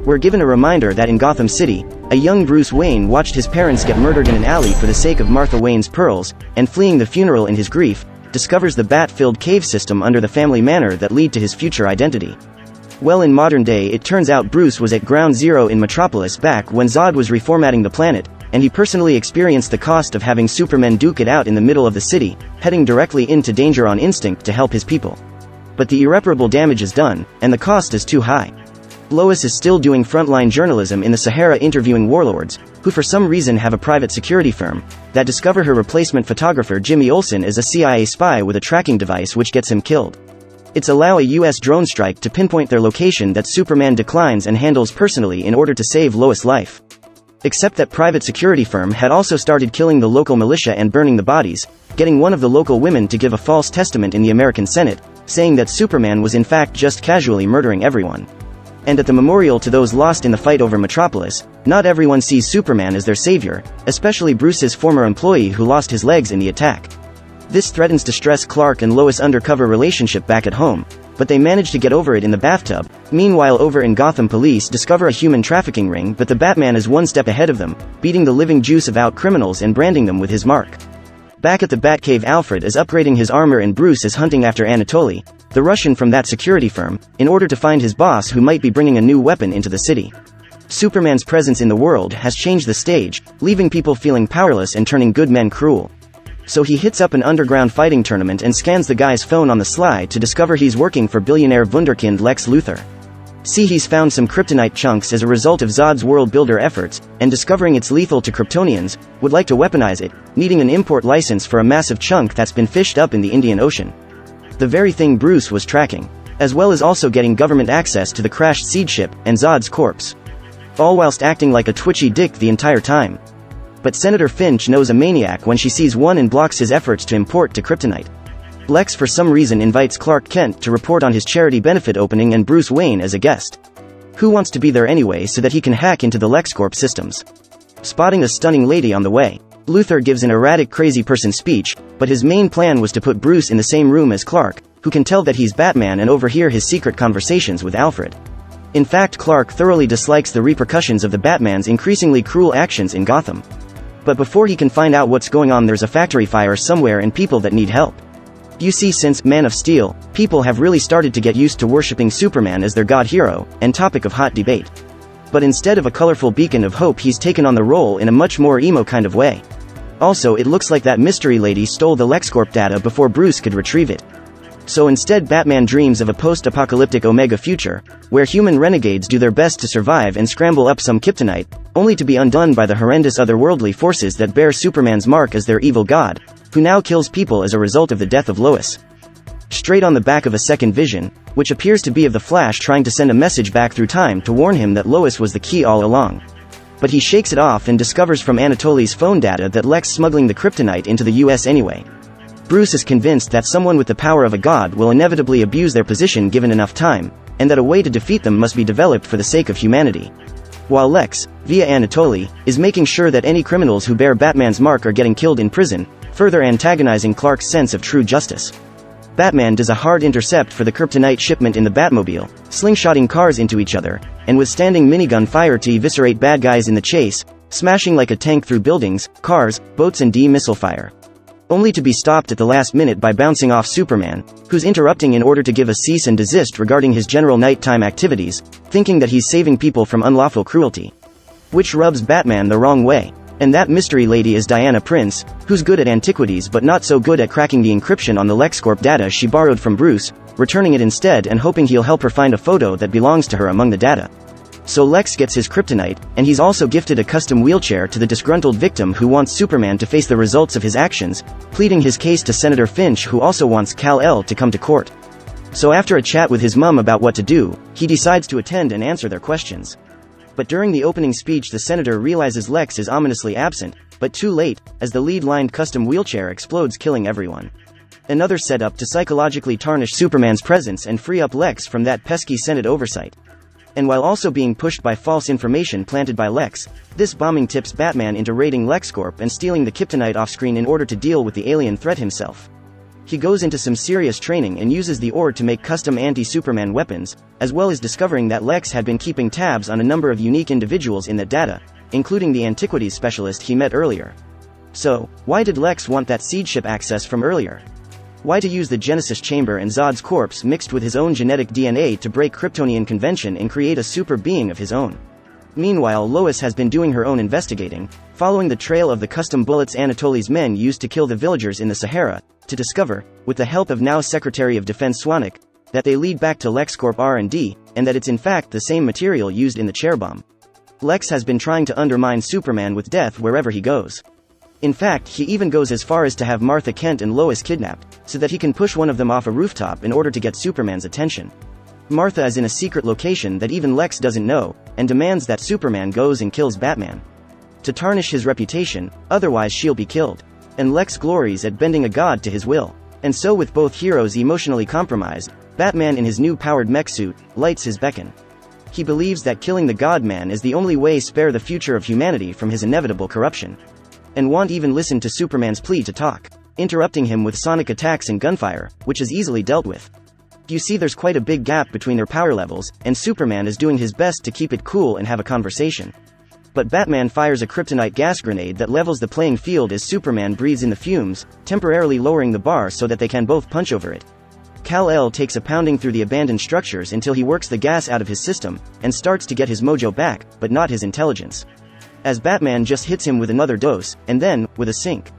we're given a reminder that in Gotham City, a young Bruce Wayne watched his parents get murdered in an alley for the sake of Martha Wayne's pearls, and fleeing the funeral in his grief, discovers the bat-filled cave system under the family manor that lead to his future identity. Well, in modern day it turns out Bruce was at ground zero in Metropolis back when Zod was reformatting the planet, and he personally experienced the cost of having Superman duke it out in the middle of the city, heading directly into danger on instinct to help his people. But the irreparable damage is done, and the cost is too high. Lois is still doing frontline journalism in the Sahara interviewing warlords, who for some reason have a private security firm, that discover her replacement photographer Jimmy Olsen is a CIA spy with a tracking device which gets him killed. It's allow a US drone strike to pinpoint their location that Superman declines and handles personally in order to save Lois' life. Except that private security firm had also started killing the local militia and burning the bodies, getting one of the local women to give a false testament in the American Senate, saying that Superman was in fact just casually murdering everyone. And at the memorial to those lost in the fight over Metropolis, not everyone sees Superman as their savior, especially Bruce's former employee who lost his legs in the attack. This threatens to stress Clark and Lois' undercover relationship back at home, but they manage to get over it in the bathtub. Meanwhile, over in Gotham, police discover a human trafficking ring, but the Batman is one step ahead of them, beating the living juice out criminals and branding them with his mark. Back at the Batcave, Alfred is upgrading his armor and Bruce is hunting after Anatoly, the Russian from that security firm, in order to find his boss who might be bringing a new weapon into the city. Superman's presence in the world has changed the stage, leaving people feeling powerless and turning good men cruel. So he hits up an underground fighting tournament and scans the guy's phone on the sly to discover he's working for billionaire wunderkind Lex Luthor. See, he's found some kryptonite chunks as a result of Zod's world builder efforts, and discovering it's lethal to Kryptonians, would like to weaponize it, needing an import license for a massive chunk that's been fished up in the Indian Ocean. The very thing Bruce was tracking, as well as also getting government access to the crashed seed ship and Zod's corpse. All whilst acting like a twitchy dick the entire time. But Senator Finch knows a maniac when she sees one and blocks his efforts to import to kryptonite. Lex for some reason invites Clark Kent to report on his charity benefit opening and Bruce Wayne as a guest. Who wants to be there anyway so that he can hack into the LexCorp systems? Spotting a stunning lady on the way, Luthor gives an erratic crazy person speech, but his main plan was to put Bruce in the same room as Clark, who can tell that he's Batman and overhear his secret conversations with Alfred. In fact, Clark thoroughly dislikes the repercussions of the Batman's increasingly cruel actions in Gotham. But before he can find out what's going on, there's a factory fire somewhere and people that need help. You see, since Man of Steel, people have really started to get used to worshipping Superman as their god hero, and topic of hot debate. But instead of a colorful beacon of hope, he's taken on the role in a much more emo kind of way. Also, it looks like that mystery lady stole the LexCorp data before Bruce could retrieve it. So instead, Batman dreams of a post-apocalyptic Omega future, where human renegades do their best to survive and scramble up some kryptonite, only to be undone by the horrendous otherworldly forces that bear Superman's mark as their evil god, who now kills people as a result of the death of Lois. Straight on the back of a second vision, which appears to be of the Flash trying to send a message back through time to warn him that Lois was the key all along. But he shakes it off and discovers from Anatoly's phone data that Lex smuggling the kryptonite into the US anyway. Bruce is convinced that someone with the power of a god will inevitably abuse their position given enough time, and that a way to defeat them must be developed for the sake of humanity. While Lex, via Anatoly, is making sure that any criminals who bear Batman's mark are getting killed in prison, further antagonizing Clark's sense of true justice. Batman does a hard intercept for the kryptonite shipment in the Batmobile, slingshotting cars into each other, and withstanding minigun fire to eviscerate bad guys in the chase, smashing like a tank through buildings, cars, boats and missile fire. Only to be stopped at the last minute by bouncing off Superman, who's interrupting in order to give a cease and desist regarding his general nighttime activities, thinking that he's saving people from unlawful cruelty. Which rubs Batman the wrong way. And that mystery lady is Diana Prince, who's good at antiquities but not so good at cracking the encryption on the LexCorp data she borrowed from Bruce, returning it instead and hoping he'll help her find a photo that belongs to her among the data. So Lex gets his kryptonite, and he's also gifted a custom wheelchair to the disgruntled victim who wants Superman to face the results of his actions, pleading his case to Senator Finch, who also wants Kal-El to come to court. So after a chat with his mum about what to do, he decides to attend and answer their questions. But during the opening speech, the senator realizes Lex is ominously absent, but too late, as the lead-lined custom wheelchair explodes, killing everyone. Another setup to psychologically tarnish Superman's presence and free up Lex from that pesky Senate oversight. And while also being pushed by false information planted by Lex, this bombing tips Batman into raiding LexCorp and stealing the kryptonite off-screen in order to deal with the alien threat himself. He goes into some serious training and uses the ore to make custom anti-Superman weapons, as well as discovering that Lex had been keeping tabs on a number of unique individuals in that data, including the antiquities specialist he met earlier. So, why did Lex want that seed ship access from earlier? Why to use the Genesis chamber and Zod's corpse mixed with his own genetic DNA to break Kryptonian convention and create a super being of his own? Meanwhile, Lois has been doing her own investigating, following the trail of the custom bullets Anatoly's men used to kill the villagers in the Sahara, to discover, with the help of now Secretary of Defense Swanwick, that they lead back to LexCorp R&D, and that it's in fact the same material used in the chair bomb. Lex has been trying to undermine Superman with death wherever he goes. In fact, he even goes as far as to have Martha Kent and Lois kidnapped, so that he can push one of them off a rooftop in order to get Superman's attention. Martha is in a secret location that even Lex doesn't know, and demands that Superman goes and kills Batman. To tarnish his reputation, otherwise she'll be killed. And Lex glories at bending a god to his will. And so with both heroes emotionally compromised, Batman in his new powered mech suit, lights his beacon. He believes that killing the God-Man is the only way to spare the future of humanity from his inevitable corruption. And won't even listen to Superman's plea to talk, interrupting him with sonic attacks and gunfire, which is easily dealt with. You see, there's quite a big gap between their power levels, and Superman is doing his best to keep it cool and have a conversation. But Batman fires a kryptonite gas grenade that levels the playing field as Superman breathes in the fumes, temporarily lowering the bar so that they can both punch over it. Kal-El takes a pounding through the abandoned structures until he works the gas out of his system, and starts to get his mojo back, but not his intelligence. As Batman just hits him with another dose, and then, with a sink.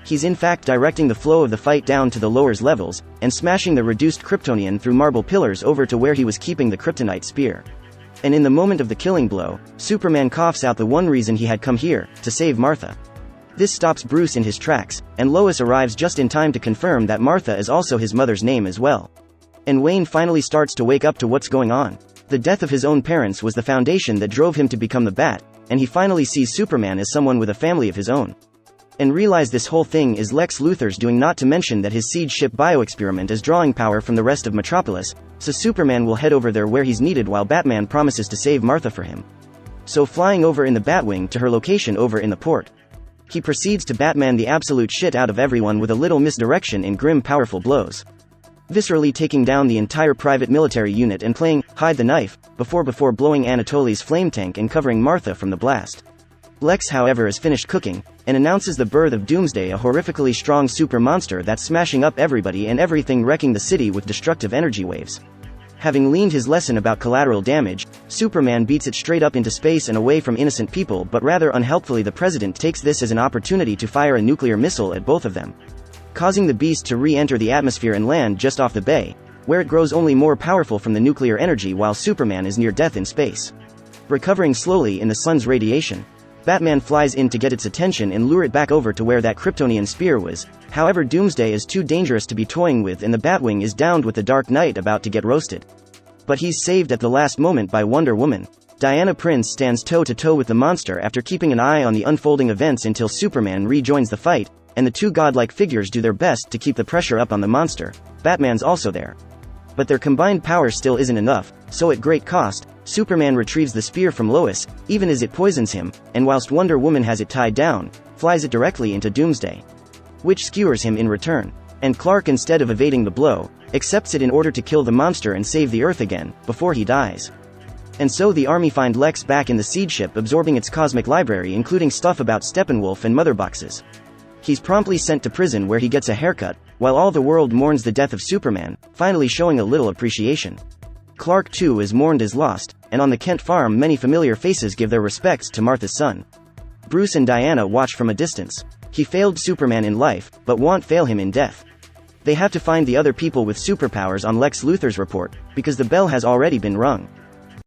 He's in fact directing the flow of the fight down to the lower levels, and smashing the reduced Kryptonian through marble pillars over to where he was keeping the kryptonite spear. And in the moment of the killing blow, Superman coughs out the one reason he had come here, to save Martha. This stops Bruce in his tracks, and Lois arrives just in time to confirm that Martha is also his mother's name as well. And Wayne finally starts to wake up to what's going on. The death of his own parents was the foundation that drove him to become the Bat, and he finally sees Superman as someone with a family of his own. And realize this whole thing is Lex Luthor's doing, not to mention that his seed ship bioexperiment is drawing power from the rest of Metropolis, so Superman will head over there where he's needed while Batman promises to save Martha for him. So flying over in the Batwing to her location over in the port, he proceeds to Batman the absolute shit out of everyone with a little misdirection and grim powerful blows. Viscerally taking down the entire private military unit and playing hide the knife before blowing Anatoly's flame tank and covering Martha from the blast. Lex, however, is finished cooking, and announces the birth of Doomsday, a horrifically strong super monster that's smashing up everybody and everything, wrecking the city with destructive energy waves. Having learned his lesson about collateral damage, Superman beats it straight up into space and away from innocent people, but rather unhelpfully the president takes this as an opportunity to fire a nuclear missile at both of them, causing the beast to re-enter the atmosphere and land just off the bay, where it grows only more powerful from the nuclear energy while Superman is near death in space. Recovering slowly in the sun's radiation, Batman flies in to get its attention and lure it back over to where that Kryptonian spear was. However, Doomsday is too dangerous to be toying with, and the Batwing is downed with the Dark Knight about to get roasted. But he's saved at the last moment by Wonder Woman. Diana Prince stands toe-to-toe with the monster after keeping an eye on the unfolding events until Superman rejoins the fight, and the two godlike figures do their best to keep the pressure up on the monster. Batman's also there. But their combined power still isn't enough, so at great cost, Superman retrieves the spear from Lois, even as it poisons him, and whilst Wonder Woman has it tied down, flies it directly into Doomsday, which skewers him in return. And Clark, instead of evading the blow, accepts it in order to kill the monster and save the Earth again, before he dies. And so the army find Lex back in the seed ship, absorbing its cosmic library, including stuff about Steppenwolf and mother boxes. He's promptly sent to prison where he gets a haircut, while all the world mourns the death of Superman, finally showing a little appreciation. Clark too is mourned as lost, and on the Kent farm many familiar faces give their respects to Martha's son. Bruce and Diana watch from a distance. He failed Superman in life, but won't fail him in death. They have to find the other people with superpowers on Lex Luthor's report, because the bell has already been rung.